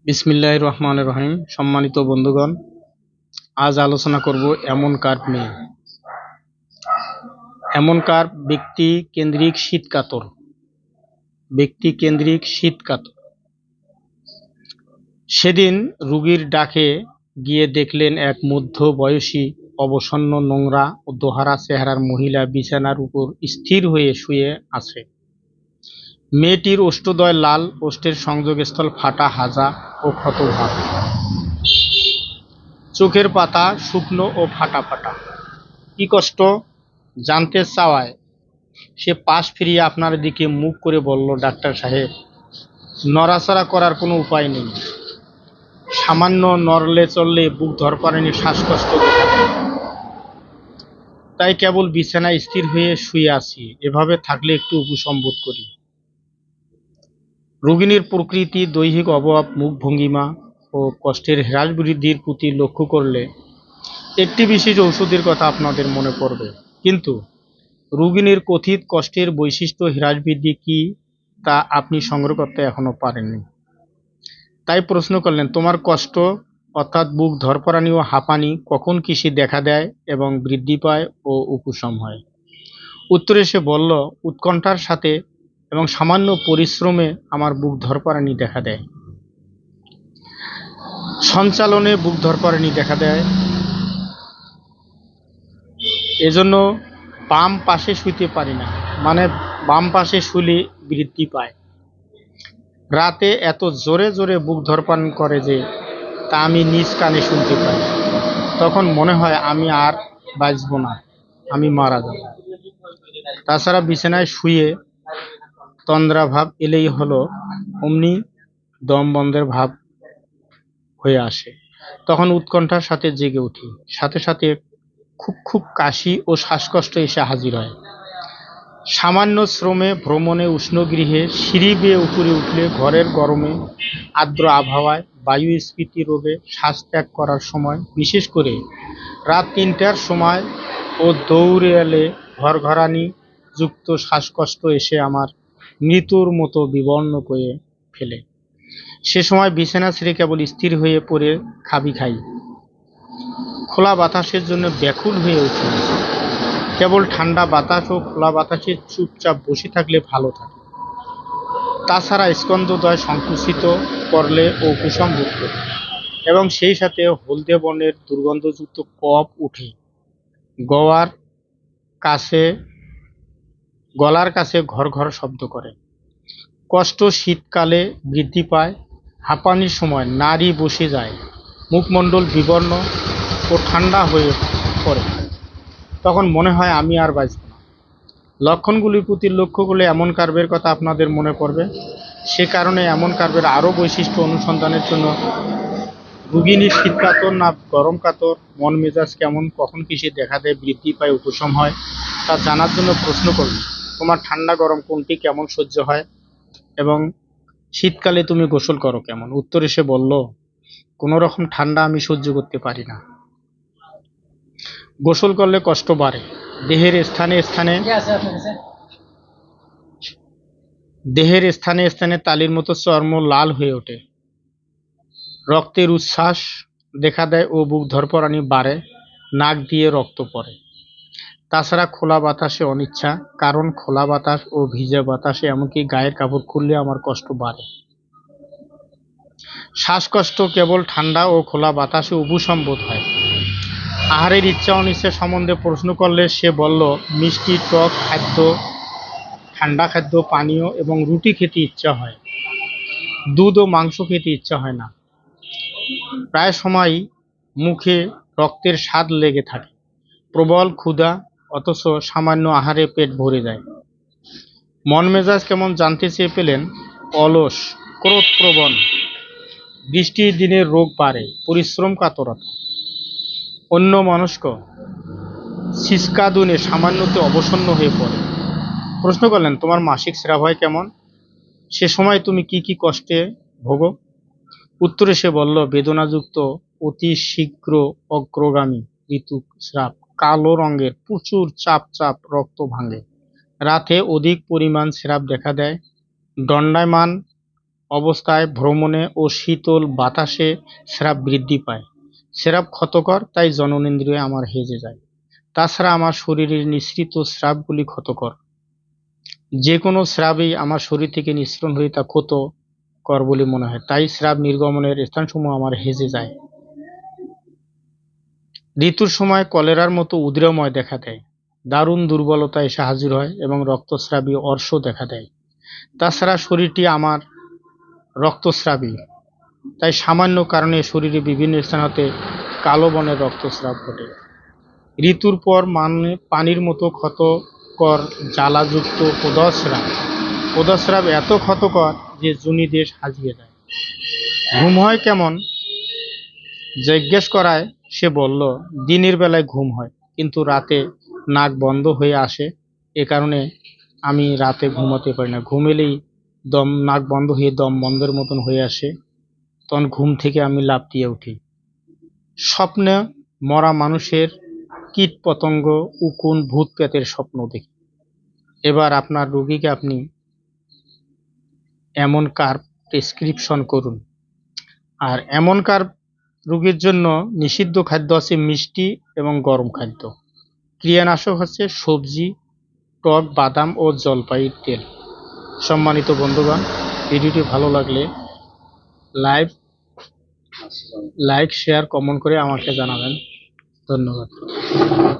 বিসমিল্লাহির রহমানির রহিম। সম্মানিত বন্ধুগণ, আজ আলোচনা করব এমন কার্ভ নিয়ে। এমন কার্ভ ব্যক্তি কেন্দ্রিক শীত কাতর। সেদিন রুগীর ডাকে গিয়ে দেখলেন এক মধ্য বয়সী, অবসন্ন, নোংরা ও দোহারা চেহারার মহিলা বিছানার উপর স্থির হয়ে শুয়ে আছে। মেয়েটির ওষ্ঠদ্বয় লাল, ওষ্ঠের সংযোগস্থল ফাটা, হাজা ও ক্ষতভাব, চোখের পাতা শুকনো ও ফাটা ফাটা। কি কষ্ট জানতে চাওয়ায় সে পাশ ফিরিয়ে আপনার দিকে মুখ করে বলল, ডাক্তার সাহেব, নড়াচড়া করার কোনো উপায় নেই। সামান্য নড়লে চললে বুক ধরপারানি, শ্বাসকষ্ট দেখা দেয়। তাই কেবল বিছানায় স্থির হয়ে শুয়ে আছি। এভাবে থাকলে একটু উপশম বোধ করি। রোগিণীর প্রকৃতি, দৈহিক অভাব, মুখভঙ্গিমা ও কষ্টের হ্রাস বৃদ্ধির প্রতি লক্ষ্য করলে একটি বিশেষ ঔষধের কথা আপনাদের মনে পড়বে। কিন্তু রোগিণীর কথিত কষ্টের বৈশিষ্ট্য হ্রাস বৃদ্ধি কি তা আপনি সংগ্রহ করতে এখনো পারেননি। তাই প্রশ্ন করলেন, তোমার কষ্ট অর্থাৎ বুক ধরপড়ানি ও হাঁপানি কখন কিসে দেখা দেয় এবং বৃদ্ধি পায় ও উপশম হয়? উত্তরে সে বলল, উৎকণ্ঠার সাথে এবং সামান্য পরিশ্রমে আমার বুক ধরপড়ানি দেখা দেয়। সঞ্চালনে বুক ধরপড়ানি দেখা দেয়, এজন্য বাম পাশে শুইতে পারি না, মানে বাম পাশে শুলে বৃদ্ধি পায়। রাতে এত জোরে জোরে বুক ধরপড়ান করে যে তা আমি নিজ কানে শুনতে পাই। তখন মনে হয় আমি আর বাঁচব না, আমি মারা যাব। তাছাড়া বিছানায় শুয়ে তন্দ্রা ভাব এলেই হলো অমনি দম বন্ধের ভাব হয়ে আসে। তখন উৎকণ্ঠার সাথে জেগে উঠি, সাথে সাথে খুব খুব কাশি ও শ্বাসকষ্ট এসে হাজির হয়। সামান্য শ্রমে, ভ্রমণে, উষ্ণগৃহে, সিঁড়ি বেয়ে উপরে উঠলে, ঘরের গরমে, আর্দ্র আবহাওয়ায়, বায়ুস্ফীতি রোগে, শ্বাস ত্যাগ করার সময়, বিশেষ করে রাত ৩টার সময় ও দৌড়ে এলে ঘরঘরানি যুক্ত শ্বাসকষ্ট এসে আমার মৃত্যুর মতো বিবর্ণ করে ফেলে। সে সময় বিছানা ছেড়ে কেবল স্থির হয়ে পড়ে খাবি খাই, খোলা বাতাসের জন্য ব্যাকুল হয়ে উঠি। কেবল ঠান্ডা বাতাস ও খোলা বাতাসে চুপচাপ বসে থাকলে ভালো থাকে। তাছাড়া স্কন্ধদ্বয় সংকুচিত করলে ও উপশম বোধ করি এবং সেই সাথে হলদে বর্ণের দুর্গন্ধযুক্ত কফ উঠে গলার কাছে ঘর ঘর শব্দ করে। কষ্ট শীতকালে বৃদ্ধি পায়। হাঁপানির সময় নাড়ি বসে যায়, মুখমণ্ডল বিবর্ণ ও ঠান্ডা হয়ে পড়ে। তখন মনে হয় আমি আর বাঁচব না। লক্ষণগুলির প্রতি লক্ষ্য করলে এমন কার্ভের কথা আপনাদের মনে পড়বে। সে কারণে এমন কার্ভের আরও বৈশিষ্ট্য অনুসন্ধানের জন্য রোগিণী শীত কাতর না গরম কাতর, মন মেজাজ কেমন, কখন কিসে দেখা দেয়, বৃদ্ধি পায়, উপশম হয়, তা জানার জন্য প্রশ্ন করল, তোমার ঠান্ডা গরম কোনটি কেমন সহ্য হয় এবং শীতকালে তুমি গোসল করো কেমন? উত্তরে সে বলল, কোনো রকম ঠান্ডা আমি সহ্য করতে পারি না। গোসল করলে কষ্ট বাড়ে, দেহের স্থানে স্থানে তালির মতো চর্ম লাল হয়ে ওঠে, রক্তের উচ্ছ্বাস দেখা দেয় ও বুক ধরপড়ানি বাড়ে, নাক দিয়ে রক্ত পড়ে। তাছাড়া খোলা বাতাসে অনিচ্ছা, কারণ খোলা বাতাস ও ভিজা বাতাসে, এমনকি গায়ের কাপড় খুললে আমার কষ্ট বাড়ে। শ্বাসকষ্ট কেবল ঠান্ডা ও খোলা বাতাসে উপশম বোধ হয়। আহারের ইচ্ছা অনিচ্ছা সম্বন্ধে প্রশ্ন করলে সে বলল, মিষ্টি, টক খাদ্য, ঠান্ডা খাদ্য, পানীয় এবং রুটি খেতে ইচ্ছা হয়, দুধ ও মাংস খেতে ইচ্ছা হয় না। প্রায় সময়ই মুখে রক্তের স্বাদ লেগে থাকে, প্রবল ক্ষুধা, অথচ সামান্য আহারে পেট ভরে যায়। মন মেজাজ কেমন জানতে চেয়ে পেলেন, অলস, ক্রোধপ্রবণ, বৃষ্টির দিনে রোগ বাড়ে, পরিশ্রম কাতরতা, অন্যমনস্ক, সিসকাদুনে সামান্যতে অবসন্ন হয়ে পড়ে। প্রশ্ন করলেন, তোমার মাসিক স্রাব হয় কেমন? সে সময় তুমি কি কি কষ্টে ভোগো? উত্তরে সে বলল, বেদনাযুক্ত, অতি শীঘ্র অগ্রগামী ঋতুস্রাব, কালো রঙের, প্রচুর চাপ চাপ রক্ত ভাঙে, রাতে অধিক পরিমাণ স্রাব দেখা দেয়, দণ্ডায়মান অবস্থায় ভ্রমণে ও শীতল বাতাসে স্রাব বৃদ্ধি পায়। স্রাব ক্ষতকর, তাই জননেন্দ্রিয় আমার হেজে যায়। তাছাড়া আমার শরীরের নিঃসৃত স্রাবগুলি ক্ষতকর। যে কোনো স্রাবই আমার শরীর থেকে নিঃসরণ হয়ে তা ক্ষতকর বলে মনে হয়, তাই স্রাব নির্গমনের স্থানসমূহ আমার হেজে যায়। ঋতুর সময় কলেরার মতো উদ্রেকময় দেখা দেয়, দারুণ দুর্বলতা এসে হাজির হয় এবং রক্তস্রাবী অর্শ দেখা দেয়। তাছাড়া শরীরটি আমার রক্তস্রাবী, তাই সামান্য কারণে শরীরে বিভিন্ন স্থান হতে কালো বর্ণের রক্তস্রাব ঘটে। ঋতুর পর পানির মতো ক্ষতকর জ্বালাযুক্ত পদস্রাব এত ক্ষতকর যে যোনিদেশ হাজিয়ে দেয়। ঘুম হয় কেমন জিজ্ঞেস করায় সে বলল, দিনের বেলায় ঘুম হয়, কিন্তু রাতে নাক বন্ধ হয়ে আসে, এ কারণে আমি রাতে ঘুমাতে পারি না। ঘুম এলেই নাক বন্ধ হয়ে দম বন্ধের মতন হয়ে আসে, তখন ঘুম থেকে আমি লাফ দিয়ে উঠি। স্বপ্নে মরা মানুষের, কীট পতঙ্গ, উকুন, ভূত প্রেতের স্বপ্ন দেখি। এবার আপনার রোগীকে আপনি এমন কার্ভ প্রেসক্রিপশন করুন। আর এমন কার্ভ রোগীর জন্য নিষিদ্ধ খাদ্য আছে মিষ্টি এবং গরম খাদ্য। ক্রিয়ানাশক হচ্ছে সবজি, টক বাদাম ও জলপাইয়ের তেল। সম্মানিত বন্ধুগণ, ভিডিওটি ভালো লাগলে লাইক শেয়ার কমেন্ট করে আমাকে জানাবেন। ধন্যবাদ।